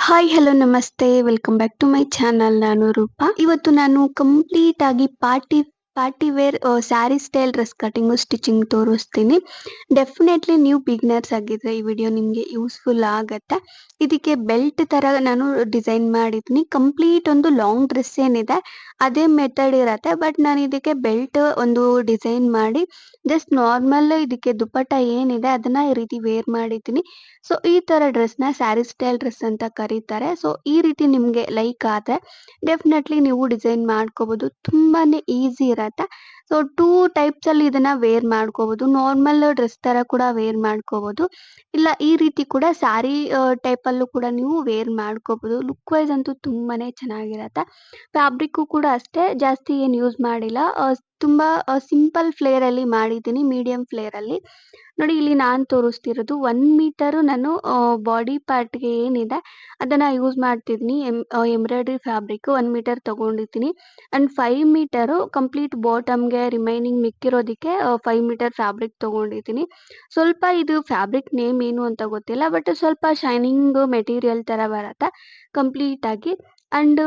Hi hello ನಮಸ್ತೆ welcome back to my channel. ನಾನು ರೂಪಾ. ಇವತ್ತು ನಾನು ಕಂಪ್ಲೀಟ್ ಆಗಿ party wear saree style dress cutting stitching ತೋರಿಸ್ತೀನಿ. ಡೆಫಿನೆಟ್ಲಿ ನೀವು ಬಿಗ್ನರ್ಸ್ ಆಗಿದ್ರೆ ಈ ವಿಡಿಯೋ ನಿಮಗೆ ಯೂಸ್ಫುಲ್ ಆಗತ್ತೆ. ಇದಕ್ಕೆ ಬೆಲ್ಟ್ ತರ ನಾನು ಡಿಸೈನ್ ಮಾಡಿದ್ದೀನಿ. ಕಂಪ್ಲೀಟ್ ಒಂದು ಲಾಂಗ್ ಡ್ರೆಸ್ ಏನಿದೆ ಅದೇ ಮೆಥಡ್ ಇರತ್ತೆ, ಬಟ್ ನಾನು ಇದಕ್ಕೆ ಬೆಲ್ಟ್ ಒಂದು ಡಿಸೈನ್ ಮಾಡಿ ಜಸ್ಟ್ ನಾರ್ಮಲ್ ಇದಕ್ಕೆ ದುಪ್ಪಟ್ಟ ಏನಿದೆ ಅದನ್ನ ಈ ರೀತಿ ವೇರ್ ಮಾಡಿದ್ದೀನಿ. ಸೊ ಈ ತರ ಡ್ರೆಸ್ನ ಸ್ಯಾರಿ ಸ್ಟೈಲ್ ಡ್ರೆಸ್ ಅಂತ ಕರೀತಾರೆ. ಸೊ ಈ ರೀತಿ ನಿಮ್ಗೆ ಲೈಕ್ ಆದ್ರೆ ಡೆಫಿನೆಟ್ಲಿ ನೀವು ಡಿಸೈನ್ ಮಾಡ್ಕೋಬಹುದು. ತುಂಬಾನೇ ಈಸಿ ಇರತ್ತೆ. ಸೊ ಟೂ ಟೈಪ್ಸ್ ಅಲ್ಲಿ ಇದನ್ನ ವೇರ್ ಮಾಡ್ಕೋಬಹುದು. ನಾರ್ಮಲ್ ಡ್ರೆಸ್ ತರ ಕೂಡ ವೇರ್ ಮಾಡ್ಕೋಬಹುದು, ಇಲ್ಲ ಈ ರೀತಿ ಕೂಡ ಸ್ಯಾರಿ ಟೈಪ್ ಅಲ್ಲೂ ಕೂಡ ನೀವು ವೇರ್ ಮಾಡ್ಕೋಬಹುದು. ಲುಕ್ ವೈಸ್ ಅಂತೂ ತುಂಬಾನೇ ಚೆನ್ನಾಗಿರತ್ತೆ. ಫ್ಯಾಬ್ರಿಕ್ ಕೂಡ ಅಷ್ಟೇ ಜಾಸ್ತಿ ಏನ್ ಯೂಸ್ ಮಾಡಿಲ್ಲ. ತುಂಬಾ ಸಿಂಪಲ್ ಫ್ಲೇರ್ ಅಲ್ಲಿ ಮಾಡಿದ್ದೀನಿ, ಮೀಡಿಯಂ ಫ್ಲೇರ್ ಅಲ್ಲಿ. ನೋಡಿ ಇಲ್ಲಿ ನಾನ್ ತೋರಿಸ್ತಿರೋದು 1 ಮೀಟರು ನಾನು ಬಾಡಿ ಪಾರ್ಟ್‌ಗೆ ಏನಿದೆ ಅದನ್ನ ಯೂಸ್ ಮಾಡ್ತಿದ್ದೀನಿ. ಎಂಬ್ರಾಯ್ಡರಿ ಫ್ಯಾಬ್ರಿಕ್ 1 ಮೀಟರ್ ತಗೊಂಡಿದ್ದೀನಿ. ಅಂಡ್ 5 ಮೀಟರು ಕಂಪ್ಲೀಟ್ ಬಾಟಮ್‌ಗೆ ರಿಮೈನಿಂಗ್ ಮಿಕ್ಕಿರೋದಕ್ಕೆ 5 ಮೀಟರ್ ಫ್ಯಾಬ್ರಿಕ್ ತಗೊಂಡಿದ್ದೀನಿ. ಸ್ವಲ್ಪ ಇದು ಫ್ಯಾಬ್ರಿಕ್ ನೇಮ್ ಏನು ಅಂತ ಗೊತ್ತಿಲ್ಲ, ಬಟ್ ಸ್ವಲ್ಪ ಶೈನಿಂಗ್ ಮೆಟೀರಿಯಲ್ ತರ ಬರತ್ತೆ ಕಂಪ್ಲೀಟ್ ಆಗಿ. ಅಂಡ್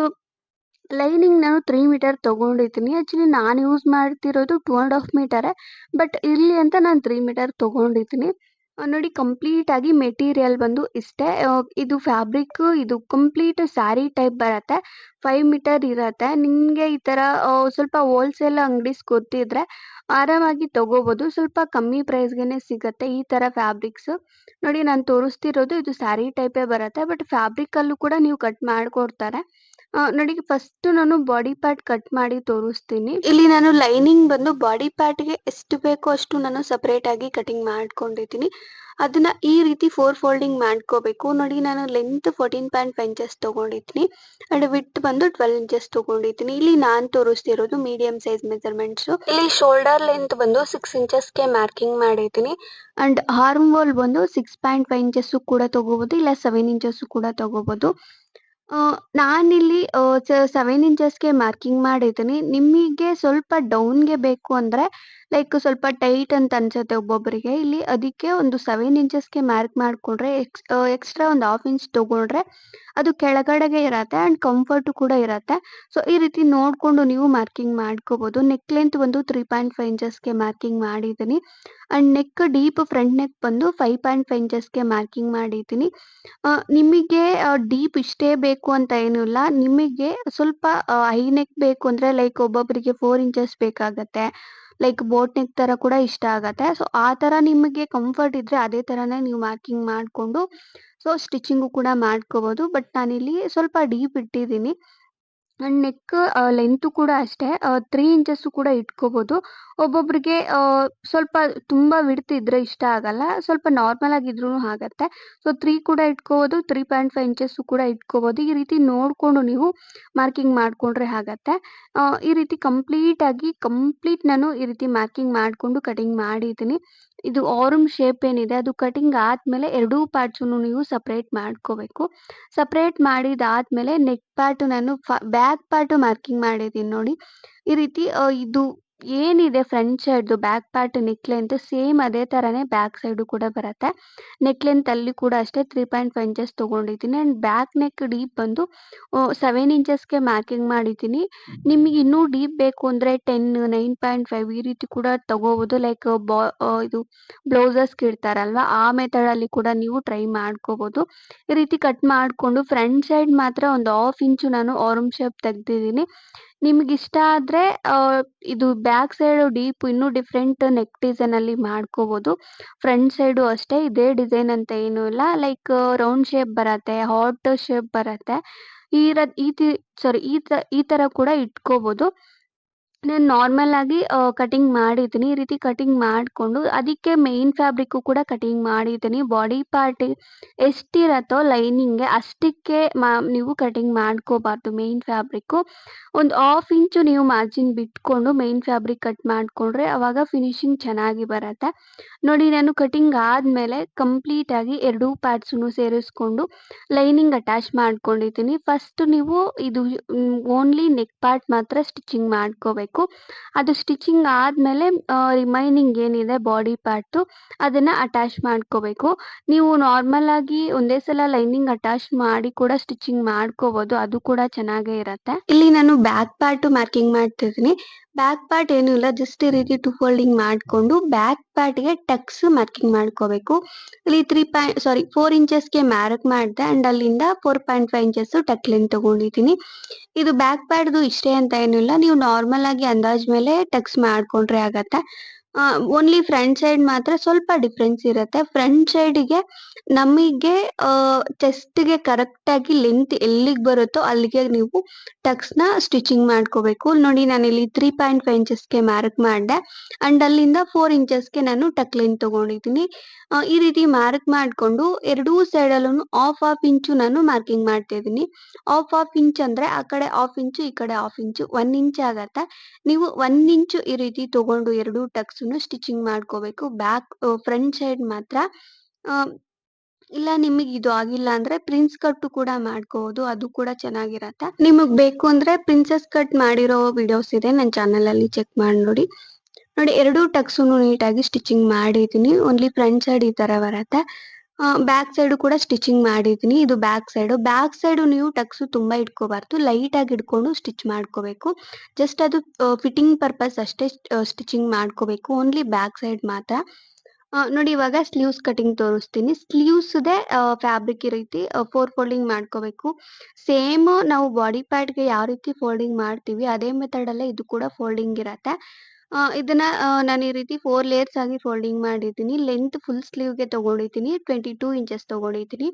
ಲೈನಿಂಗ್ ನಾನು 3 ಮೀಟರ್ ತಗೊಂಡಿದ್ದೀನಿ. ಆಕ್ಚುಲಿ ನಾನು ಯೂಸ್ ಮಾಡ್ತಿರೋದು 2 1/2 ಮೀಟರೇ, ಬಟ್ ಇರ್ಲಿ ಅಂತ ನಾನು 3 ಮೀಟರ್ ತಗೊಂಡಿದ್ದೀನಿ. ನೋಡಿ ಕಂಪ್ಲೀಟ್ ಆಗಿ ಮೆಟೀರಿಯಲ್ ಬಂದು ಇಷ್ಟೇ. ಇದು ಫ್ಯಾಬ್ರಿಕ್ ಇದು ಕಂಪ್ಲೀಟ್ ಸ್ಯಾರಿ ಟೈಪ್ ಬರತ್ತೆ. 5 ಮೀಟರ್ ಇರತ್ತೆ. ನಿಮ್ಗೆ ಈ ತರ ಸ್ವಲ್ಪ ಹೋಲ್‌ಸೇಲ್ ಅಂಗಡೀಸ್ ಗೊತ್ತಿದ್ರೆ ಆರಾಮಾಗಿ ತಗೋಬಹುದು. ಸ್ವಲ್ಪ ಕಮ್ಮಿ ಪ್ರೈಸ್‌ಗೆನೆ ಸಿಗತ್ತೆ ಈ ತರ ಫ್ಯಾಬ್ರಿಕ್ಸ್. ನೋಡಿ ನಾನು ತೋರಿಸ್ತಿರೋದು ಇದು ಸ್ಯಾರಿ ಟೈಪೇ ಬರತ್ತೆ, ಬಟ್ ಫ್ಯಾಬ್ರಿಕ್ ಅಲ್ಲೂ ಕೂಡ ನೀವು ಕಟ್ ಮಾಡ್ಕೊಡ್ತಾರೆ. ನೋಡಿ ಫಸ್ಟ್ ನಾನು ಬಾಡಿ ಪಾರ್ಟ್ ಕಟ್ ಮಾಡಿ ತೋರಿಸ್ತೀನಿ. ಇಲ್ಲಿ ನಾನು ಲೈನಿಂಗ್ ಬಂದು ಬಾಡಿ ಪಾರ್ಟ್‌ಗೆ ಎಷ್ಟು ಬೇಕೋ ಅಷ್ಟು ನಾನು ಸಪರೇಟ್ ಆಗಿ ಕಟಿಂಗ್ ಮಾಡ್ಕೊಂಡಿದ್ದೀನಿ. ಅದನ್ನ ಈ ರೀತಿ 4 ಫೋಲ್ಡಿಂಗ್ ಮಾಡ್ಕೋಬೇಕು. ನೋಡಿ ನಾನು ಲೆಂತ್ 14.5 ಇಂಚಸ್ ತಗೊಂಡಿದ್ದೀನಿ. ಅಂಡ್ ವಿಡ್ತ್ ಬಂದು 12 ಇಂಚಸ್ ತಗೊಂಡಿದ್ದೀನಿ. ಇಲ್ಲಿ ನಾನು ತೋರಿಸ್ತಿರೋದು ಮೀಡಿಯಂ ಸೈಜ್ ಮೆಜರ್ಮೆಂಟ್ಸು. ಇಲ್ಲಿ ಶೋಲ್ಡರ್ ಲೆಂತ್ ಬಂದು 6 ಇಂಚಸ್‌ಗೆ ಮಾರ್ಕಿಂಗ್ ಮಾಡಿದ್ದೀನಿ. ಅಂಡ್ ಆರ್ಮ್ ಹೋಲ್ ಬಂದು 6.5 ಇಂಚಸ್ ಕೂಡ ತಗೋಬಹುದು, ಇಲ್ಲ 7 ಇಂಚಸ್ ಕೂಡ ತಗೋಬಹುದು. ನಾನಿಲ್ಲಿ 7 ಇಂಚಸ್‌ಗೆ ಮಾರ್ಕಿಂಗ್ ಮಾಡಿದ್ದೀನಿ. ನಿಮಗೆ ಸ್ವಲ್ಪ ಡೌನ್‌ಗೆ ಬೇಕು ಅಂದ್ರೆ ಲೈಕ್ ಸ್ವಲ್ಪ ಟೈಟ್ ಅಂತ ಅನ್ಸುತ್ತೆ ಒಬ್ಬೊಬ್ಬರಿಗೆ. ಇಲ್ಲಿ ಅದಕ್ಕೆ ಒಂದು 7 ಇಂಚಸ್‌ಗೆ ಮಾರ್ಕ್ ಮಾಡ್ಕೊಂಡ್ರೆ ಎಕ್ಸ್ಟ್ರಾ ಒಂದು 1/2 ಇಂಚ್ ತಗೊಂಡ್ರೆ ಅದು ಕೆಳಗಡೆಗೆ ಇರತ್ತೆ ಅಂಡ್ ಕಂಫರ್ಟ್ ಕೂಡ ಇರತ್ತೆ. ಸೊ ಈ ರೀತಿ ನೋಡ್ಕೊಂಡು ನೀವು ಮಾರ್ಕಿಂಗ್ ಮಾಡ್ಕೋಬಹುದು. ನೆಕ್ ಲೆಂತ್ ಬಂದು 3.5 ಇಂಚಸ್‌ಗೆ ಮಾರ್ಕಿಂಗ್ ಮಾಡಿದ್ದೀನಿ. And neck deep front neck ಬಂದು 5.5 ಇಂಚಸ್‌ಗೆ ಮಾರ್ಕಿಂಗ್ ಮಾಡಿದ್ದೀನಿ. ನಿಮಗೆ ಡೀಪ್ ಇಷ್ಟೇ ಬೇಕು ಅಂತ ಏನೂ ಇಲ್ಲ. ನಿಮಗೆ ಸ್ವಲ್ಪ ಹೈ ನೆಕ್ ಬೇಕು ಅಂದ್ರೆ ಲೈಕ್ ಒಬ್ಬೊಬ್ಬರಿಗೆ 4 ಇಂಚಸ್ ಬೇಕಾಗತ್ತೆ. ಲೈಕ್ ಬೋಟ್ ನೆಕ್ ತರ ಕೂಡ ಇಷ್ಟ ಆಗತ್ತೆ. ಸೊ ಆ ತರ ನಿಮಗೆ ಕಂಫರ್ಟ್ ಇದ್ರೆ ಅದೇ ತರಾನೇ ನೀವು ಮಾರ್ಕಿಂಗ್ ಮಾಡ್ಕೊಂಡು ಸೊ ಸ್ಟಿಚಿಂಗು ಕೂಡ ಮಾಡ್ಕೋಬಹುದು. ಬಟ್ ನಾನಿಲ್ಲಿ ಸ್ವಲ್ಪ ಡೀಪ್ ಇಟ್ಟಿದ್ದೀನಿ. ಅಂಡ್ ನೆಕ್ ಲೆಂತ್ ಕೂಡ ಅಷ್ಟೇ 3 ಇಂಚಸ್ ಕೂಡ ಇಟ್ಕೋಬಹುದು. ಒಬ್ಬೊಬ್ರಿಗೆ ಸ್ವಲ್ಪ ತುಂಬಾ ವಿಡ್ತ್ ಇದ್ರೆ ಇಷ್ಟ ಆಗಲ್ಲ. ಸ್ವಲ್ಪ ನಾರ್ಮಲ್ ಆಗಿದ್ರೂನು ಆಗತ್ತೆ. ಸೊ 3 ಕೂಡ ಇಟ್ಕೋಬಹುದು, 3.5 ಇಂಚಸ್ ಕೂಡ ಇಟ್ಕೋಬಹುದು. ಈ ರೀತಿ ನೋಡ್ಕೊಂಡು ನೀವು ಮಾರ್ಕಿಂಗ್ ಮಾಡ್ಕೊಂಡ್ರೆ ಆಗತ್ತೆ. ಈ ರೀತಿ ಕಂಪ್ಲೀಟ್ ನಾನು ಈ ರೀತಿ ಮಾರ್ಕಿಂಗ್ ಮಾಡ್ಕೊಂಡು ಕಟಿಂಗ್ ಮಾಡಿದ್ದೀನಿ. ಇದು ಆರ್ಮ್ ಶೇಪ್ ಏನಿದೆ ಅದು ಕಟಿಂಗ್ ಆದ್ಮೇಲೆ ಎರಡೂ ಪಾರ್ಟ್ಸನ್ನು ನೀವು ಸಪರೇಟ್ ಮಾಡ್ಕೋಬೇಕು. ಸಪರೇಟ್ ಮಾಡಿದಾದ್ಮೇಲೆ ನೆಕ್ ಪಾರ್ಟ್ ನಾನು ಬ್ಯಾಕ್ ಪಾರ್ಟ್ ಮಾರ್ಕಿಂಗ್ ಮಾಡಿದ್ದೀನಿ ನೋಡಿ. ಈ ರೀತಿ ಇದು ಏನಿದೆ ಫ್ರಂಟ್ ಸೈಡ್‌ದು back part neck length same ಅದೇ ತರಾನೇ ಬ್ಯಾಕ್ ಸೈಡು ಕೂಡ ಬರತ್ತೆ. ನೆಕ್ ಲೆಂತ್ ಅಲ್ಲಿ ಕೂಡ ಅಷ್ಟೇ 3.5 ಇಂಚಸ್ ತಗೊಂಡಿದ್ದೀನಿ. ಅಂಡ್ ಬ್ಯಾಕ್ ನೆಕ್ ಡೀಪ್ ಬಂದು 7 ಇಂಚಸ್‌ಗೆ ಮಾರ್ಕಿಂಗ್ ಮಾಡಿದ್ದೀನಿ. ನಿಮಗೆ ಇನ್ನೂ ಡೀಪ್ ಬೇಕು ಅಂದ್ರೆ 10, 9.5 ಈ ರೀತಿ ಕೂಡ ತಗೋಬಹುದು. ಲೈಕ್ ಇದು ಬ್ಲೌಸಸ್‌ಗೆ ಇಡ್ತಾರಲ್ವಾ ಆ ಮೆಥಡ್ ಅಲ್ಲಿ ಕೂಡ ನೀವು ಟ್ರೈ ಮಾಡ್ಕೋಬಹುದು. ಈ ರೀತಿ ಕಟ್ ಮಾಡ್ಕೊಂಡು ಫ್ರಂಟ್ ಸೈಡ್ ಮಾತ್ರ ಒಂದು 1/2 ಇಂಚು ನಾನು ಆರ್ಮ್ ಶೇಪ್ ತೆಗ್ದಿದ್ದೀನಿ. ನಿಮಗಿಷ್ಟ ಆದ್ರೆ ಇದು ಬ್ಯಾಕ್ ಸೈಡ್ ಡೀಪ್ ಇನ್ನೂ ಡಿಫ್ರೆಂಟ್ ನೆಕ್ ಡಿಸೈನ್ ಅಲ್ಲಿ ಮಾಡ್ಕೋಬಹುದು. ಫ್ರಂಟ್ ಸೈಡು ಅಷ್ಟೇ ಇದೇ ಡಿಸೈನ್ ಅಂತ ಏನೂ ಇಲ್ಲ. ಲೈಕ್ ರೌಂಡ್ ಶೇಪ್ ಬರತ್ತೆ, ಹಾರ್ಟ್ ಶೇಪ್ ಬರತ್ತೆ. ಈ ರ ಈ ತಿ ಸಾರಿ ಈ ತರ ಕೂಡ ಇಟ್ಕೋಬಹುದು. ನಾನು ನಾರ್ಮಲ್ ಆಗಿ ಕಟಿಂಗ್ ಮಾಡಿದ್ದೀನಿ. ಈ ರೀತಿ ಕಟಿಂಗ್ ಮಾಡ್ಕೊಂಡು ಅದಕ್ಕೆ ಮೇನ್ ಫ್ಯಾಬ್ರಿಕ್ಕು ಕೂಡ ಕಟಿಂಗ್ ಮಾಡಿದ್ದೀನಿ. ಬಾಡಿ ಪಾರ್ಟ್ ಎಷ್ಟಿರತ್ತೋ ಲೈನಿಂಗ್ಗೆ ಅಷ್ಟಕ್ಕೆ ನೀವು ಕಟಿಂಗ್ ಮಾಡ್ಕೋಬಾರ್ದು ಮೇನ್ ಫ್ಯಾಬ್ರಿಕ್ಕು. ಒಂದು 1/2 ಇಂಚು ನೀವು ಮಾರ್ಜಿನ್ ಬಿಟ್ಕೊಂಡು ಮೇನ್ ಫ್ಯಾಬ್ರಿಕ್ ಕಟ್ ಮಾಡ್ಕೊಂಡ್ರೆ ಅವಾಗ ಫಿನಿಶಿಂಗ್ ಚೆನ್ನಾಗಿ ಬರತ್ತೆ. ನೋಡಿ ನಾನು ಕಟಿಂಗ್ ಆದ್ಮೇಲೆ ಕಂಪ್ಲೀಟ್ ಆಗಿ ಎರಡೂ ಪಾರ್ಟ್ಸನ್ನು ಸೇರಿಸ್ಕೊಂಡು ಲೈನಿಂಗ್ ಅಟ್ಯಾಚ್ ಮಾಡ್ಕೊಂಡಿದ್ದೀನಿ. ಫಸ್ಟ್ ನೀವು ಇದು ಓನ್ಲಿ ನೆಕ್ ಪಾರ್ಟ್ ಮಾತ್ರ ಸ್ಟಿಚಿಂಗ್ ಮಾಡ್ಕೋಬೇಕು. ಮಾಡ್ಕೋಬೇಕು. ಅದು ಸ್ಟಿಚಿಂಗ್ ಆದ್ಮೇಲೆ ರಿಮೈನಿಂಗ್ ಏನಿದೆ ಬಾಡಿ ಪಾರ್ಟು ಅದನ್ನ ಅಟ್ಯಾಚ್ ಮಾಡ್ಕೋಬೇಕು. ನೀವು ನಾರ್ಮಲ್ ಆಗಿ ಒಂದೇ ಸಲ ಲೈನಿಂಗ್ ಅಟ್ಯಾಚ್ ಮಾಡಿ ಕೂಡ ಸ್ಟಿಚಿಂಗ್ ಮಾಡ್ಕೋಬಹುದು. ಅದು ಕೂಡ ಚೆನ್ನಾಗೇ ಇರತ್ತೆ. ಇಲ್ಲಿ ನಾನು ಬ್ಯಾಕ್ ಪಾರ್ಟ್ ಮಾರ್ಕಿಂಗ್ ಮಾಡ್ತಿದ್ದೀನಿ. ಬ್ಯಾಕ್ ಪಾರ್ಟ್ ಏನು ಇಲ್ಲ, ಜಸ್ಟ್ ಈ ರೀತಿ ಟೂ ಫೋಲ್ಡಿಂಗ್ ಮಾಡ್ಕೊಂಡು ಬ್ಯಾಕ್ ಪಾರ್ಟ್‌ಗೆ ಟಕ್ಸ್ ಮಾರ್ಕಿಂಗ್ ಮಾಡ್ಕೋಬೇಕು. ಇಲ್ಲಿ 4 ಇಂಚಸ್‌ಗೆ ಮಾರ್ಕ್ ಮಾಡಿದೆ ಅಂಡ್ ಅಲ್ಲಿಂದ 4.5 ಇಂಚಸ್ ಟಕ್ ಲೆಂತ್ ತಗೊಂಡಿದ್ದೀನಿ. ಇದು ಬ್ಯಾಕ್ ಪಾರ್ಟ್‌ದು ಇಷ್ಟೇ ಅಂತ ಏನಿಲ್ಲ. ನೀವು ನಾರ್ಮಲ್ ಆಗಿ ಅಂದಾಜ್ ಮೇಲೆ ಟಕ್ಸ್ ಮಾಡ್ಕೊಂಡ್ರೆ ಆಗತ್ತೆ. ಓನ್ಲಿ ಫ್ರಂಟ್ ಸೈಡ್ ಮಾತ್ರ ಸ್ವಲ್ಪ ಡಿಫರೆನ್ಸ್ ಇರತ್ತೆ. ಫ್ರಂಟ್ ಸೈಡ್‌ಗೆ ನಮಿಗೆ ಚೆಸ್ಟ್‌ಗೆ ಕರೆಕ್ಟಾಗಿ ಲೆಂತ್ ಎಲ್ಲಿಗ್ ಬರುತ್ತೋ ಅಲ್ಲಿಗೆ ನೀವು ಟಕ್ಸ್‌ನ ಸ್ಟಿಚಿಂಗ್ ಮಾಡ್ಕೋಬೇಕು. ನೋಡಿ ನಾನಿಲ್ಲಿ 3.5 ಇಂಚಸ್‌ಗೆ ಮಾರ್ಕ್ ಮಾಡ್ದೆ ಅಂಡ್ ಅಲ್ಲಿಂದ 4 ಇಂಚಸ್‌ಗೆ ನಾನು ಟಕ್ ಲೆಂತ್ ತಗೊಂಡಿದ್ದೀನಿ. ಈ ರೀತಿ ಮಾರ್ಕ್ ಮಾಡ್ಕೊಂಡು ಎರಡೂ ಸೈಡಲ್ಲೂನು ಹಾಫ್ ಇಂಚು ನಾನು ಮಾರ್ಕಿಂಗ್ ಮಾಡ್ತಾ ಇದ್ದೀನಿ. ಹಾಫ್ ಇಂಚ್ ಅಂದ್ರೆ ಆ ಕಡೆ ಹಾಫ್ ಇಂಚು, ಈ ಕಡೆ ಹಾಫ್ ಇಂಚು 1 ಇಂಚ್ ಆಗತ್ತೆ. ನೀವು 1 ಇಂಚು ಈ ರೀತಿ ತಗೊಂಡು ಎರಡೂ ಟಕ್ಸ್‌ನು ಸ್ಟಿಚಿಂಗ್ ಮಾಡ್ಕೋಬೇಕು. ಫ್ರಂಟ್ ಸೈಡ್ ಮಾತ್ರ. ಅ ಇಲ್ಲ ನಿಮಿಗ್ ಇದು ಆಗಿಲ್ಲ ಅಂದ್ರೆ ಪ್ರಿನ್ಸ್ ಕಟ್ ಕೂಡ ಮಾಡ್ಕೋಬಹುದು. ಅದು ಕೂಡ ಚೆನ್ನಾಗಿರತ್ತೆ. ನಿಮಗ್ ಬೇಕು ಅಂದ್ರೆ ಪ್ರಿನ್ಸೆಸ್ ಕಟ್ ಮಾಡಿರೋ ವಿಡಿಯೋಸ್ ಇದೆ ನನ್ನ ಚಾನಲ್ ಅಲ್ಲಿ, ಚೆಕ್ ಮಾಡಿ ನೋಡಿ. ನೋಡಿ ಎರಡೂ ಟಕ್ಸುನು ನೀಟಾಗಿ ಸ್ಟಿಚಿಂಗ್ ಮಾಡಿದ್ದೀನಿ. ಓನ್ಲಿ ಫ್ರಂಟ್ ಸೈಡ್ ಈ ತರ ಬರತ್ತೆ. ಬ್ಯಾಕ್ ಸೈಡು ಕೂಡ ಸ್ಟಿಚಿಂಗ್ ಮಾಡಿದ್ದೀನಿ. ಇದು ಬ್ಯಾಕ್ ಸೈಡು. ಬ್ಯಾಕ್ ಸೈಡು ನೀವು ಟಕ್ಸು ತುಂಬಾ ಇಟ್ಕೋಬಾರ್ದು. ಲೈಟ್ ಆಗಿ ಇಟ್ಕೊಂಡು ಸ್ಟಿಚ್ ಮಾಡ್ಕೋಬೇಕು. ಜಸ್ಟ್ ಅದು ಫಿಟ್ಟಿಂಗ್ ಪರ್ಪಸ್ ಅಷ್ಟೇ ಸ್ಟಿಚಿಂಗ್ ಮಾಡ್ಕೋಬೇಕು. ಓನ್ಲಿ ಬ್ಯಾಕ್ ಸೈಡ್ ಮಾತ್ರ. ನೋಡಿ ಇವಾಗ ಸ್ಲೀವ್ಸ್ ಕಟಿಂಗ್ ತೋರಿಸ್ತೀನಿ. ಸ್ಲೀವ್ಸ್‌ದೆ ಫ್ಯಾಬ್ರಿಕ್ ಈ ರೀತಿ 4 ಫೋಲ್ಡಿಂಗ್ ಮಾಡ್ಕೋಬೇಕು. ಸೇಮ್ ನಾವು ಬಾಡಿ ಪಾರ್ಟ್‌ಗೆ ಯಾವ ರೀತಿ ಫೋಲ್ಡಿಂಗ್ ಮಾಡ್ತೀವಿ ಅದೇ ಮೆಥಡ್ ಅಲ್ಲೇ ಇದು ಕೂಡ ಫೋಲ್ಡಿಂಗ್ ಇರತ್ತೆ. ಇದನ್ನ ನಾನು ಈ ರೀತಿ 4 ಲೇಯರ್ಸ್ ಆಗಿ ಫೋಲ್ಡಿಂಗ್ ಮಾಡಿದ್ದೀನಿ. ಲೆಂತ್ ಫುಲ್ ಸ್ಲೀವ್‌ಗೆ ತಗೊಂಡಿದ್ದೀನಿ. 22 ಇಂಚಸ್ ತಗೊಂಡಿದ್ದೀನಿ.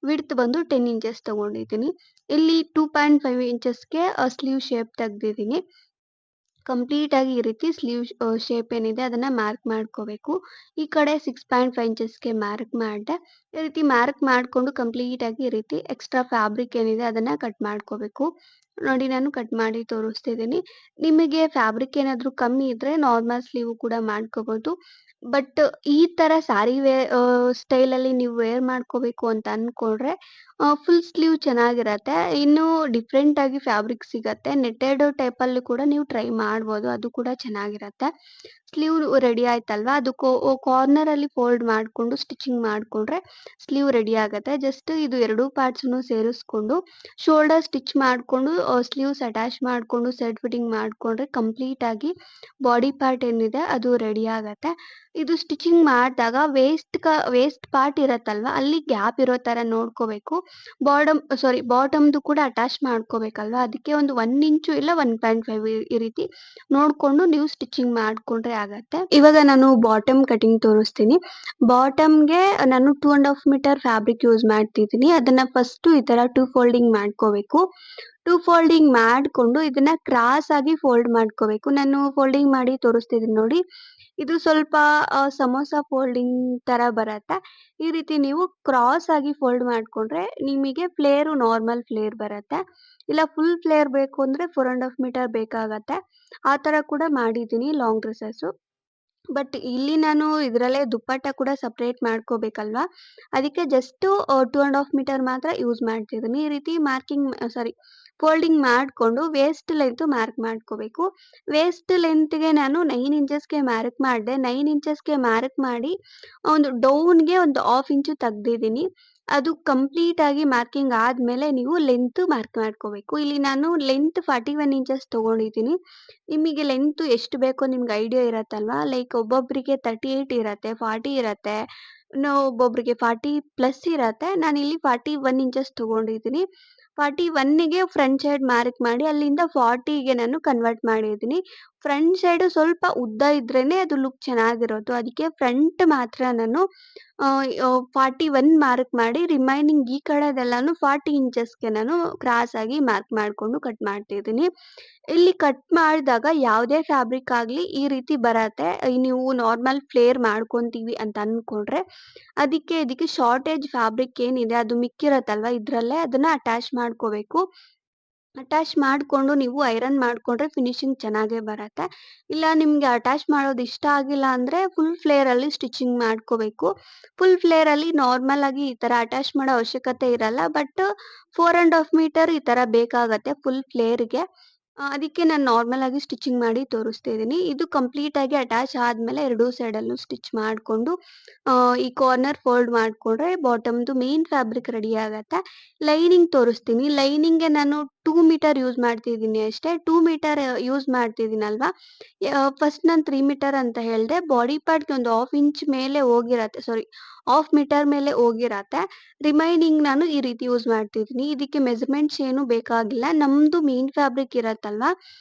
ವಿಡ್ತ್ ಬಂದು 10 ಇಂಚಸ್ ತಗೊಂಡಿದ್ದೀನಿ. ಇಲ್ಲಿ 2.5 ಇಂಚಸ್‌ಗೆ ಸ್ಲೀವ್ ಶೇಪ್ ತೆಗ್ದಿದ್ದೀನಿ. ಕಂಪ್ಲೀಟ್ ಆಗಿ ಈ ರೀತಿ ಸ್ಲೀವ್ ಶೇಪ್ ಏನಿದೆ ಅದನ್ನ ಮಾರ್ಕ್ ಮಾಡ್ಕೋಬೇಕು. ಈ ಕಡೆ 6.5 ಇಂಚಸ್‌ಗೆ ಮಾರ್ಕ್ ಮಾಡ್ದೆ. ಈ ರೀತಿ ಮಾರ್ಕ್ ಮಾಡ್ಕೊಂಡು ಕಂಪ್ಲೀಟ್ ಆಗಿ ಈ ರೀತಿ ಎಕ್ಸ್ಟ್ರಾ ಫ್ಯಾಬ್ರಿಕ್ ಏನಿದೆ ಅದನ್ನ ಕಟ್ ಮಾಡ್ಕೋಬೇಕು. ನೋಡಿ ನಾನು ಕಟ್ ಮಾಡಿ ತೋರಿಸ್ತಿದ್ದೀನಿ. ನಿಮಗೆ ಫ್ಯಾಬ್ರಿಕ್ ಏನಾದ್ರು ಕಮ್ಮಿ ಇದ್ರೆ ನಾರ್ಮಲ್ ಸ್ಲೀವ್ ಕೂಡ ಮಾಡ್ಕೋಬಹುದು. ಬಟ್ ಈ ತರ ಸ್ಯಾರಿ ಸ್ಟೈಲಲ್ಲಿ ನೀವು ವೇರ್ ಮಾಡ್ಕೋಬೇಕು ಅಂತ ಅನ್ಕೊಂಡ್ರೆ ಫುಲ್ ಸ್ಲೀವ್ ಚೆನ್ನಾಗಿರತ್ತೆ. ಇನ್ನು ಡಿಫರೆಂಟ್ ಆಗಿ ಫ್ಯಾಬ್ರಿಕ್ ಸಿಗತ್ತೆ. ನೆಟ್ಟೆಡ್ ಟೈಪಲ್ಲಿ ಕೂಡ ನೀವು ಟ್ರೈ ಮಾಡ್ಬೋದು. ಅದು ಕೂಡ ಚೆನ್ನಾಗಿರತ್ತೆ. ಸ್ಲೀವ್ ರೆಡಿ ಆಯ್ತಲ್ವಾ? ಅದು ಕಾರ್ನರಲ್ಲಿ ಫೋಲ್ಡ್ ಮಾಡ್ಕೊಂಡು ಸ್ಟಿಚಿಂಗ್ ಮಾಡ್ಕೊಂಡ್ರೆ ಸ್ಲೀವ್ ರೆಡಿ ಆಗತ್ತೆ. ಜಸ್ಟ್ ಇದು ಎರಡೂ ಪಾರ್ಟ್ಸ್‌ನು ಸೇರಿಸ್ಕೊಂಡು ಶೋಲ್ಡರ್ ಸ್ಟಿಚ್ ಮಾಡ್ಕೊಂಡು ಸ್ಲೀವ್ಸ್ ಅಟ್ಯಾಚ್ ಮಾಡ್ಕೊಂಡು ಸೈಡ್ ಫಿಟ್ಟಿಂಗ್ ಮಾಡ್ಕೊಂಡ್ರೆ ಕಂಪ್ಲೀಟ್ ಆಗಿ ಬಾಡಿ ಪಾರ್ಟ್ ಏನಿದೆ ಅದು ರೆಡಿ ಆಗತ್ತೆ. ಇದು ಸ್ಟಿಚಿಂಗ್ ಮಾಡಿದಾಗ ವೇಸ್ಟ್ ಪಾರ್ಟ್ ಇರತ್ತಲ್ವಾ? ಅಲ್ಲಿ ಗ್ಯಾಪ್ ಇರೋ ತರ ನೋಡ್ಕೋಬೇಕು. ಬಾಟಮ್‌ದು ಕೂಡ ಅಟ್ಯಾಚ್ ಮಾಡ್ಕೋಬೇಕಲ್ವಾ? ಅದಕ್ಕೆ ಒಂದು 1 ಇಂಚು ಇಲ್ಲ 1.5 ಈ ರೀತಿ ನೋಡ್ಕೊಂಡು ನೀವು ಸ್ಟಿಚಿಂಗ್ ಮಾಡ್ಕೊಂಡ್ರೆ ಆಗತ್ತೆ. ಇವಾಗ ನಾನು ಬಾಟಮ್ ಕಟಿಂಗ್ ತೋರಿಸ್ತೀನಿ. ಬಾಟಮ್‌ಗೆ ನಾನು 2 ಮೀಟರ್ ಫ್ಯಾಬ್ರಿಕ್ ಯೂಸ್ ಮಾಡ್ತಿದ್ದೀನಿ. ಅದನ್ನ ಫಸ್ಟು ಈ ತರ 2 ಫೋಲ್ಡಿಂಗ್ ಮಾಡ್ಕೋಬೇಕು. 2 ಫೋಲ್ಡಿಂಗ್ ಮಾಡ್ಕೊಂಡು ಇದನ್ನ ಕ್ರಾಸ್ ಆಗಿ ಫೋಲ್ಡ್ ಮಾಡ್ಕೋಬೇಕು. ನಾನು ಫೋಲ್ಡಿಂಗ್ ಮಾಡಿ ತೋರಿಸ್ತಿದ್ದೀನಿ ನೋಡಿ. ಇದು ಸ್ವಲ್ಪ ಸಮೋಸ ಫೋಲ್ಡಿಂಗ್ ತರ ಬರತ್ತೆ. ಈ ರೀತಿ ನೀವು ಕ್ರಾಸ್ ಆಗಿ ಫೋಲ್ಡ್ ಮಾಡ್ಕೊಂಡ್ರೆ ನಿಮಗೆ ನಾರ್ಮಲ್ ಫ್ಲೇರ್ ಬರತ್ತೆ. ಇಲ್ಲ ಫುಲ್ ಫ್ಲೇರ್ ಬೇಕು ಅಂದ್ರೆ 4 ಮೀಟರ್ ಬೇಕಾಗತ್ತೆ. ಆ ತರ ಕೂಡ ಮಾಡಿದ್ದೀನಿ ಲಾಂಗ್ ಡ್ರೆಸಸ್ಸು. ಬಟ್ ಇಲ್ಲಿ ನಾನು ಇದ್ರಲ್ಲೇ ದುಪ್ಪಟ್ಟ ಕೂಡ ಸಪರೇಟ್ ಮಾಡ್ಕೋಬೇಕಲ್ವಾ? ಅದಕ್ಕೆ ಜಸ್ಟ್ 2 ಮೀಟರ್ ಮಾತ್ರ ಯೂಸ್ ಮಾಡ್ತಿದ್ದೀನಿ. ಈ ರೀತಿ ಫೋಲ್ಡಿಂಗ್ ಮಾಡ್ಕೊಂಡು ವೇಸ್ಟ್ ಲೆಂತ್ ಮಾರ್ಕ್ ಮಾಡ್ಕೋಬೇಕು. ವೇಸ್ಟ್ ಲೆಂತ್‌ಗೆ ನಾನು 9 ಇಂಚಸ್‌ಗೆ ಮಾರ್ಕ್ ಮಾಡ್ದೆ. 9 ಇಂಚಸ್‌ಗೆ ಮಾರ್ಕ್ ಮಾಡಿ ಒಂದು ಡೌನ್‌ಗೆ ಒಂದು ಹಾಫ್ ಇಂಚು ತೆಗ್ದಿದ್ದೀನಿ. ಅದು ಕಂಪ್ಲೀಟ್ ಆಗಿ ಮಾರ್ಕಿಂಗ್ ಆದ್ಮೇಲೆ ನೀವು ಲೆಂತ್ ಮಾರ್ಕ್ ಮಾಡ್ಕೋಬೇಕು. ಇಲ್ಲಿ ನಾನು ಲೆಂತ್ 41 ಇಂಚಸ್ ತಗೊಂಡಿದ್ದೀನಿ. ನಿಮಗೆ ಲೆಂತ್ ಎಷ್ಟು ಬೇಕೋ ನಿಮ್ಗೆ ಐಡಿಯಾ ಇರತ್ತಲ್ವಾ? ಲೈಕ್ ಒಬ್ಬೊಬ್ರಿಗೆ 38 ಇರತ್ತೆ, 40 ಇರತ್ತೆ. ಇನ್ನು ಒಬ್ಬೊಬ್ರಿಗೆ 40 ಪ್ಲಸ್ ಇರತ್ತೆ. ನಾನಿಲ್ಲಿ 41 ಇಂಚಸ್ ತಗೊಂಡಿದ್ದೀನಿ. 41ಗೆ ಫ್ರಂಟ್ ಸೈಡ್ ಮಾರ್ಕ್ ಮಾಡಿ ಅಲ್ಲಿಂದ 40ಗೆ ನಾನು ಕನ್ವರ್ಟ್ ಮಾಡಿದ್ದೀನಿ. ಫ್ರಂಟ್ ಸೈಡು ಸ್ವಲ್ಪ ಉದ್ದ ಇದ್ರೇನೆ ಅದು ಲುಕ್ ಚೆನ್ನಾಗಿರೋದು. ಅದಕ್ಕೆ ಫ್ರಂಟ್ ಮಾತ್ರ ನಾನು 41 ಮಾರ್ಕ್ ಮಾಡಿ ರಿಮೈನಿಂಗ್ ಈ ಕಡೆದೆಲ್ಲಾನು 40 ಇಂಚಸ್‌ಗೆ ನಾನು ಕ್ರಾಸ್ ಆಗಿ ಮಾರ್ಕ್ ಮಾಡ್ಕೊಂಡು ಕಟ್ ಮಾಡ್ತಿದ್ದೀನಿ. ಇಲ್ಲಿ ಕಟ್ ಮಾಡಿದಾಗ ಯಾವುದೇ ಫ್ಯಾಬ್ರಿಕ್ ಆಗ್ಲಿ ಈ ರೀತಿ ಬರತ್ತೆ. ನೀವು ನಾರ್ಮಲ್ ಫ್ಲೇರ್ ಮಾಡ್ಕೊಂತೀವಿ ಅಂತ ಅನ್ಕೊಂಡ್ರೆ ಇದಕ್ಕೆ ಶಾರ್ಟೇಜ್ ಫ್ಯಾಬ್ರಿಕ್ ಏನಿದೆ ಅದು ಮಿಕ್ಕಿರತ್ತಲ್ವಾ ಇದ್ರಲ್ಲೇ ಅದನ್ನ ಅಟ್ಯಾಚ್ ಮಾಡ್ಕೋಬೇಕು. ಅಟ್ಯಾಚ್ ಮಾಡ್ಕೊಂಡು ನೀವು ಐರನ್ ಮಾಡ್ಕೊಂಡ್ರೆ ಫಿನಿಶಿಂಗ್ ಚೆನ್ನಾಗೇ ಬರತ್ತೆ. ಇಲ್ಲ ನಿಮ್ಗೆ ಅಟ್ಯಾಚ್ ಮಾಡೋದು ಇಷ್ಟ ಆಗಿಲ್ಲ ಅಂದ್ರೆ ಫುಲ್ ಫ್ಲೇರಲ್ಲಿ ಸ್ಟಿಚಿಂಗ್ ಮಾಡ್ಕೋಬೇಕು. ಫುಲ್ ಫ್ಲೇರಲ್ಲಿ ನಾರ್ಮಲ್ ಆಗಿ ಈ ತರ ಅಟ್ಯಾಚ್ ಮಾಡೋ ಅವಶ್ಯಕತೆ ಇರಲ್ಲ. ಬಟ್ 4 ½ ಮೀಟರ್ ಈ ತರ ಬೇಕಾಗತ್ತೆ ಫುಲ್ ಫ್ಲೇರ್‌ಗೆ. ಅದಕ್ಕೆ ನಾನು ನಾರ್ಮಲ್ ಆಗಿ ಸ್ಟಿಚಿಂಗ್ ಮಾಡಿ ತೋರಿಸ್ತಾ ಇದೀನಿ. ಇದು ಕಂಪ್ಲೀಟ್ ಆಗಿ ಅಟ್ಯಾಚ್ ಆದ್ಮೇಲೆ ಎರಡೂ ಸೈಡಲ್ಲೂ ಸ್ಟಿಚ್ ಮಾಡ್ಕೊಂಡು ಈ ಕಾರ್ನರ್ ಫೋಲ್ಡ್ ಮಾಡ್ಕೊಂಡ್ರೆ ಬಾಟಮ್‌ದು ಮೇನ್ ಫ್ಯಾಬ್ರಿಕ್ ರೆಡಿ ಆಗತ್ತೆ. ಲೈನಿಂಗ್ ತೋರಿಸ್ತೀನಿ. ಲೈನಿಂಗ್‌ಗೆ ನಾನು 2 ಮೀಟರ್ ಯೂಸ್ ಮಾಡ್ತಿದೀನಿ ಅಷ್ಟೇ. 2 ಮೀಟರ್ ಯೂಸ್ ಮಾಡ್ತಿದೀನಲ್ವಾ, ಫಸ್ಟ್ ನಾನು 3 ಮೀಟರ್ ಅಂತ ಹೇಳ್ದೆ. ಬಾಡಿ ಪಾರ್ಟ್‌ಗೆ ಒಂದು ಹಾಫ್ ಇಂಚ್ ಮೇಲೆ ಹೋಗಿರತ್ತೆ. ಸಾರಿ, ಹಾಫ್ ಮೀಟರ್ ಮೇಲೆ ಹೋಗಿರತ್ತೆ. ರಿಮೈನಿಂಗ್ ನಾನು ಈ ರೀತಿ ಯೂಸ್ ಮಾಡ್ತಿದೀನಿ. ಇದಕ್ಕೆ ಮೆಜರ್‌ಮೆಂಟ್ಸ್ ಏನು ಬೇಕಾಗಿಲ್ಲ. ನಮ್ದು ಮೇನ್ ಫ್ಯಾಬ್ರಿಕ್ ಇರತ್ತಲ್ವಾ,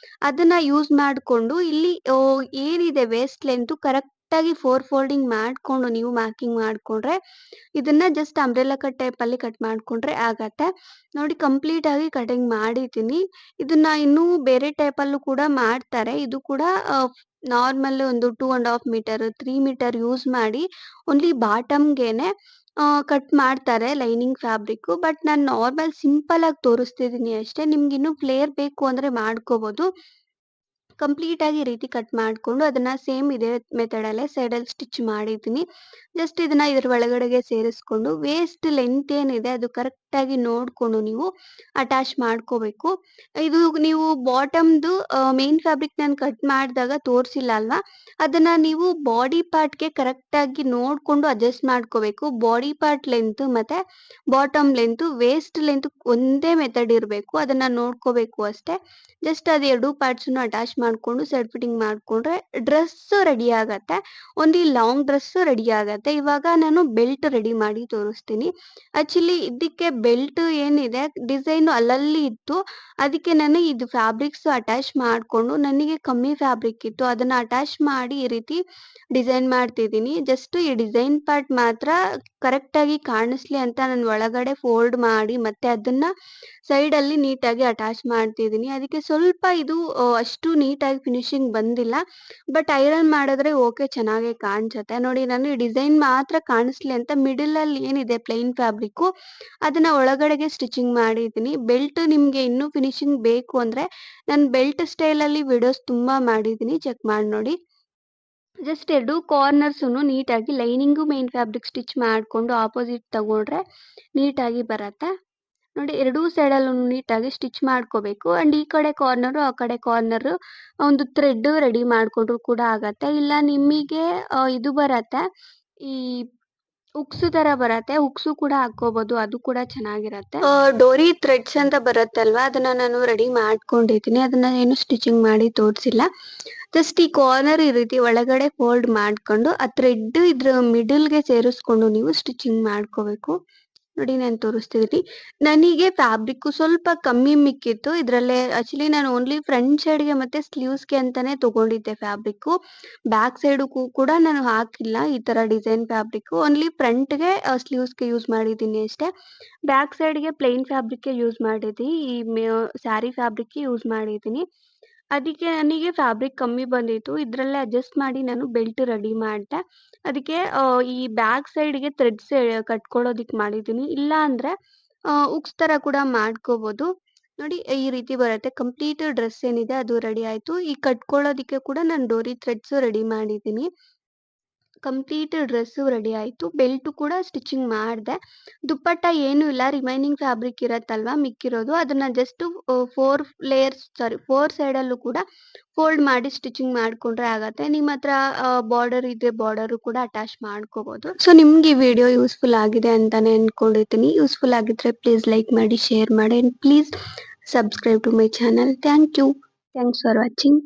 ಅದನ್ನ ಯೂಸ್ ಮಾಡ್ಕೊಂಡು ಇಲ್ಲಿ ಏನಿದೆ ವೇಸ್ಟ್ ಲೆಂಥ್ ಕರೆಕ್ಟಾಗಿ 4 ಫೋಲ್ಡಿಂಗ್ ಮಾಡ್ಕೊಂಡು ನೀವು ಮಾರ್ಕಿಂಗ್ ಮಾಡ್ಕೊಂಡ್ರೆ, ಇದನ್ನ ಜಸ್ಟ್ ಅಂಬ್ರೆಲಾ ಕಟ್ ಟೈಪಲ್ಲಿ ಕಟ್ ಮಾಡ್ಕೊಂಡ್ರೆ ಆಗತ್ತೆ. ನೋಡಿ ಕಂಪ್ಲೀಟ್ ಆಗಿ ಕಟಿಂಗ್ ಮಾಡಿದ್ದೀನಿ. ಇದನ್ನ ಇನ್ನೂ ಬೇರೆ ಟೈಪಲ್ಲೂ ಕೂಡ ಮಾಡ್ತಾರೆ. ಇದು ಕೂಡ ನಾರ್ಮಲ್ ಒಂದು 2 ½ ಮೀಟರ್, 3 ಮೀಟರ್ ಯೂಸ್ ಮಾಡಿ ಓನ್ಲಿ ಬಾಟಮ್‌ಗೆನೆ ಕಟ್ ಮಾಡ್ತಾರೆ ಲೈನಿಂಗ್ ಫ್ಯಾಬ್ರಿಕ್ಕು. ಬಟ್ ನಾನು ನಾರ್ಮಲ್ ಸಿಂಪಲ್ ಆಗಿ ತೋರಿಸ್ತಿದೀನಿ ಅಷ್ಟೇ. ನಿಮ್ಗಿನ್ನೂ ಫ್ಲೇರ್ ಬೇಕು ಅಂದ್ರೆ ಮಾಡ್ಕೋಬೋದು. ಕಂಪ್ಲೀಟ್ ಆಗಿ ಈ ರೀತಿ ಕಟ್ ಮಾಡ್ಕೊಂಡು ಅದನ್ನ ಸೇಮ್ ಇದೇ ಮೆಥಡಲ್ಲೇ ಸೈಡಲ್ಲಿ ಸ್ಟಿಚ್ ಮಾಡಿದ್ದೀನಿ. ಜಸ್ಟ್ ಇದನ್ನ ಇದ್ರ ಒಳಗಡೆಗೆ ಸೇರಿಸ್ಕೊಂಡು ವೇಸ್ಟ್ ಲೆಂತ್ ಏನಿದೆ ಅದು ಕರೆಕ್ಟಾಗಿ ನೋಡ್ಕೊಂಡು ನೀವು ಅಟ್ಯಾಚ್ ಮಾಡ್ಕೋಬೇಕು. ಇದು ನೀವು ಬಾಟಮ್‌ದು ಮೇನ್ ಫ್ಯಾಬ್ರಿಕ್ ನಾನು ಕಟ್ ಮಾಡಿದಾಗ ತೋರಿಸಿಲ್ಲ ಅಲ್ವಾ? ಅದನ್ನ ನೀವು ಬಾಡಿ ಪಾರ್ಟ್‌ಗೆ ಕರೆಕ್ಟಾಗಿ ನೋಡ್ಕೊಂಡು ಅಡ್ಜಸ್ಟ್ ಮಾಡ್ಕೋಬೇಕು. ಬಾಡಿ ಪಾರ್ಟ್ ಲೆಂತ್ ಮತ್ತೆ ಬಾಟಮ್ ಲೆಂತ್, ವೇಸ್ಟ್ ಲೆಂತ್ ಒಂದೇ ಮೆಥಡ್ ಇರಬೇಕು. ಅದನ್ನ ನೋಡ್ಕೋಬೇಕು ಅಷ್ಟೇ. ಜಸ್ಟ್ ಅದು 2 ಪಾರ್ಟ್ಸ್‌ನು ಅಟ್ಯಾಚ್ ಮಾಡ್ಕೊಂಡು ಸೈಡ್ ಫಿಟ್ಟಿಂಗ್ ಮಾಡ್ಕೊಂಡ್ರೆ ಡ್ರೆಸ್ಸು ರೆಡಿ ಆಗತ್ತೆ. ಓನ್ಲಿ ಲಾಂಗ್ ಡ್ರೆಸ್ಸು ರೆಡಿ ಆಗತ್ತೆ. ಇವಾಗ ನಾನು ಬೆಲ್ಟ್ ರೆಡಿ ಮಾಡಿ ತೋರಿಸ್ತೀನಿ. ಆಕ್ಚುಲಿ ಇದಕ್ಕೆ ಬೆಲ್ಟ್ ಏನಿದೆ ಡಿಸೈನು ಅಲ್ಲಲ್ಲಿ ಇತ್ತು. ಅದಕ್ಕೆ ನಾನು ಇದು ಫ್ಯಾಬ್ರಿಕ್ಸ್ ಅಟ್ಯಾಚ್ ಮಾಡ್ಕೊಂಡು ನನಗೆ ಕಮ್ಮಿ ಫ್ಯಾಬ್ರಿಕ್ ಇತ್ತು. ಅದನ್ನ ಅಟ್ಯಾಚ್ ಮಾಡಿ ಈ ರೀತಿ ಡಿಸೈನ್ ಮಾಡ್ತಿದ್ದೀನಿ. ಜಸ್ಟ್ ಈ ಡಿಸೈನ್ ಪಾರ್ಟ್ ಮಾತ್ರ ಕರೆಕ್ಟಾಗಿ ಕಾಣಿಸ್ಲಿ ಅಂತ ನಾನು ಒಳಗಡೆ ಫೋಲ್ಡ್ ಮಾಡಿ ಮತ್ತೆ ಅದನ್ನ ಸೈಡಲ್ಲಿ ನೀಟಾಗಿ ಅಟ್ಯಾಚ್ ಮಾಡ್ತಿದ್ದೀನಿ. ಅದಕ್ಕೆ ಸ್ವಲ್ಪ ಇದು ಅಷ್ಟು ನೀಟಾಗಿ ಫಿನಿಶಿಂಗ್ ಬಂದಿಲ್ಲ. ಬಟ್ ಐರನ್ ಮಾಡಿದ್ರೆ ಓಕೆ ಚೆನ್ನಾಗೇ ಕಾಣ್ಸತ್ತೆ. ನೋಡಿ ನಾನು ಈ ಡಿಸೈನ್ ಮಾತ್ರ ಕಾಣಿಸ್ಲಿ ಅಂತ ಮಿಡಲಲ್ಲಿ ಏನಿದೆ ಪ್ಲೇನ್ ಫ್ಯಾಬ್ರಿಕ್ಕು ಅದನ್ನ ಒಳಗಡೆಗೆ ಸ್ಟಿಚಿಂಗ್ ಮಾಡಿದ್ದೀನಿ. ಬೆಲ್ಟ್ ನಿಮ್ಗೆ ಇನ್ನೂ ಫಿನಿಶಿಂಗ್ ಬೇಕು ಅಂದ್ರೆ ನಾನು ಬೆಲ್ಟ್ ಸ್ಟೈಲಲ್ಲಿ ವಿಡಿಯೋಸ್ ತುಂಬಾ ಮಾಡಿದ್ದೀನಿ. ಚೆಕ್ ಮಾಡಿ ನೋಡಿ. ಜಸ್ಟ್ 2 ಕಾರ್ನರ್ಸುನು ನೀಟಾಗಿ ಲೈನಿಂಗು ಮೇನ್ ಫ್ಯಾಬ್ರಿಕ್ ಸ್ಟಿಚ್ ಮಾಡ್ಕೊಂಡು ಅಪೋಸಿಟ್ ತಗೊಂಡ್ರೆ ನೀಟಾಗಿ ಬರತ್ತೆ. ನೋಡಿ ಎರಡೂ ಸೈಡಲ್ಲೂ ನೀಟಾಗಿ ಸ್ಟಿಚ್ ಮಾಡ್ಕೋಬೇಕು. ಅಂಡ್ ಈ ಕಡೆ ಕಾರ್ನರು ಆ ಕಡೆ ಕಾರ್ನರು ಒಂದು ಥ್ರೆಡ್ ರೆಡಿ ಮಾಡ್ಕೊಂಡ್ರು ಕೂಡ ಆಗತ್ತೆ. ಇಲ್ಲ ನಿಮಗೆ ಇದು ಬರತ್ತೆ, ಈ ಹುಕ್ಸ್ ತರ ಬರತ್ತೆ. ಹುಕ್ಸು ಕೂಡ ಹಾಕ್ಕೋಬೋದು. ಅದು ಕೂಡ ಚೆನ್ನಾಗಿರತ್ತೆ. ಡೋರಿ ಥ್ರೆಡ್ಸ್ ಅಂತ ಬರತ್ತಲ್ವಾ, ಅದನ್ನ ನಾನು ರೆಡಿ ಮಾಡ್ಕೊಂಡಿದ್ದೀನಿ. ಅದನ್ನ ಏನು ಸ್ಟಿಚಿಂಗ್ ಮಾಡಿ ತೋರಿಸಿಲ್ಲ. ಜಸ್ಟ್ ಈ ಕಾರ್ನರ್ ಈ ರೀತಿ ಒಳಗಡೆ ಫೋಲ್ಡ್ ಮಾಡ್ಕೊಂಡು ಆ ಥ್ರೆಡ್ ಇದ್ರ ಮಿಡಲ್‌ಗೆ ಸೇರಿಸ್ಕೊಂಡು ನೀವು ಸ್ಟಿಚಿಂಗ್ ಮಾಡ್ಕೋಬೇಕು. ನೋಡಿ ನಾನು ತೋರಿಸ್ತಿದೀನಿ. ನನಗೆ ಫ್ಯಾಬ್ರಿಕ್ಕು ಸ್ವಲ್ಪ ಕಮ್ಮಿ ಮಿಕ್ಕಿತ್ತು. ಇದ್ರಲ್ಲೇ ಆಕ್ಚುಲಿ ನಾನು ಓನ್ಲಿ ಫ್ರಂಟ್ ಸೈಡ್‌ಗೆ ಮತ್ತೆ ಸ್ಲೀವ್ಸ್‌ಗೆ ಅಂತಾನೆ ತಗೊಂಡಿದ್ದೆ ಫ್ಯಾಬ್ರಿಕ್ಕು. ಬ್ಯಾಕ್ ಸೈಡ್‌ಗೂ ಕೂಡ ನಾನು ಹಾಕಿಲ್ಲ ಈ ತರ ಡಿಸೈನ್ ಫ್ಯಾಬ್ರಿಕ್ಕು. ಓನ್ಲಿ ಫ್ರಂಟ್‌ಗೆ ಸ್ಲೀವ್ಸ್‌ಗೆ ಯೂಸ್ ಮಾಡಿದ್ದೀನಿ ಅಷ್ಟೇ. ಬ್ಯಾಕ್ ಸೈಡ್‌ಗೆ ಪ್ಲೇನ್ ಫ್ಯಾಬ್ರಿಕ್కే ಯೂಸ್ ಮಾಡಿದ್ದೀನಿ. ಈ ಸ್ಯಾರಿ ಫ್ಯಾಬ್ರಿಕ್కే ಯೂಸ್ ಮಾಡಿದ್ದೀನಿ. ಅದಕ್ಕೆ ನನಗೆ ಫ್ಯಾಬ್ರಿಕ್ ಕಮ್ಮಿ ಬಂದಿತ್ತು. ಇದ್ರಲ್ಲೇ ಅಡ್ಜಸ್ಟ್ ಮಾಡಿ ನಾನು ಬೆಲ್ಟ್ ರೆಡಿ ಮಾಡ್ದೆ. ಅದಕ್ಕೆ ಈ ಬ್ಯಾಕ್ ಸೈಡ್‌ಗೆ ಥ್ರೆಡ್ಸ್ ಕಟ್ಕೊಳ್ಳೋದಿಕ್ ಮಾಡಿದ್ದೀನಿ. ಇಲ್ಲ ಅಂದ್ರೆ ಹುಕ್ಸ್ ತರ ಕೂಡ ಮಾಡ್ಕೋಬೋದು. ನೋಡಿ ಈ ರೀತಿ ಬರುತ್ತೆ. ಕಂಪ್ಲೀಟ್ ಡ್ರೆಸ್ ಏನಿದೆ ಅದು ರೆಡಿ ಆಯ್ತು. ಈ ಕಟ್ಕೊಳ್ಳೋದಿಕ್ಕೆ ಕೂಡ ನಾನು ಡೋರಿ ಥ್ರೆಡ್ಸು ರೆಡಿ ಮಾಡಿದ್ದೀನಿ. ಕಂಪ್ಲೀಟ್ ಡ್ರೆಸ್ಸು ರೆಡಿ ಆಯ್ತು. ಬೆಲ್ಟು ಕೂಡ ಸ್ಟಿಚಿಂಗ್ ಮಾಡ್ದೆ. ದುಪ್ಪಟ್ಟ ಏನೂ ಇಲ್ಲ. ರಿಮೈನಿಂಗ್ ಫ್ಯಾಬ್ರಿಕ್ ಇರತ್ತಲ್ವಾ ಮಿಕ್ಕಿರೋದು, ಅದನ್ನ ಜಸ್ಟ್ 4 ಸೈಡಲ್ಲೂ ಕೂಡ ಫೋಲ್ಡ್ ಮಾಡಿ ಸ್ಟಿಚಿಂಗ್ ಮಾಡ್ಕೊಂಡ್ರೆ ಆಗತ್ತೆ. ನಿಮ್ಮತ್ರ ಬಾರ್ಡರ್ ಇದ್ರೆ ಬಾರ್ಡರು ಕೂಡ ಅಟ್ಯಾಚ್ ಮಾಡ್ಕೋಬೋದು. ಸೊ ನಿಮ್ಗೆ ಈ ವಿಡಿಯೋ ಯೂಸ್‌ಫುಲ್ ಆಗಿದೆ ಅಂತಾನೆ ಅನ್ಕೊಂಡಿರ್ತೀನಿ. ಯೂಸ್‌ಫುಲ್ ಆಗಿದ್ರೆ ಪ್ಲೀಸ್ ಲೈಕ್ ಮಾಡಿ, ಶೇರ್ ಮಾಡಿ and please subscribe to my channel. Thank you. Thanks for watching.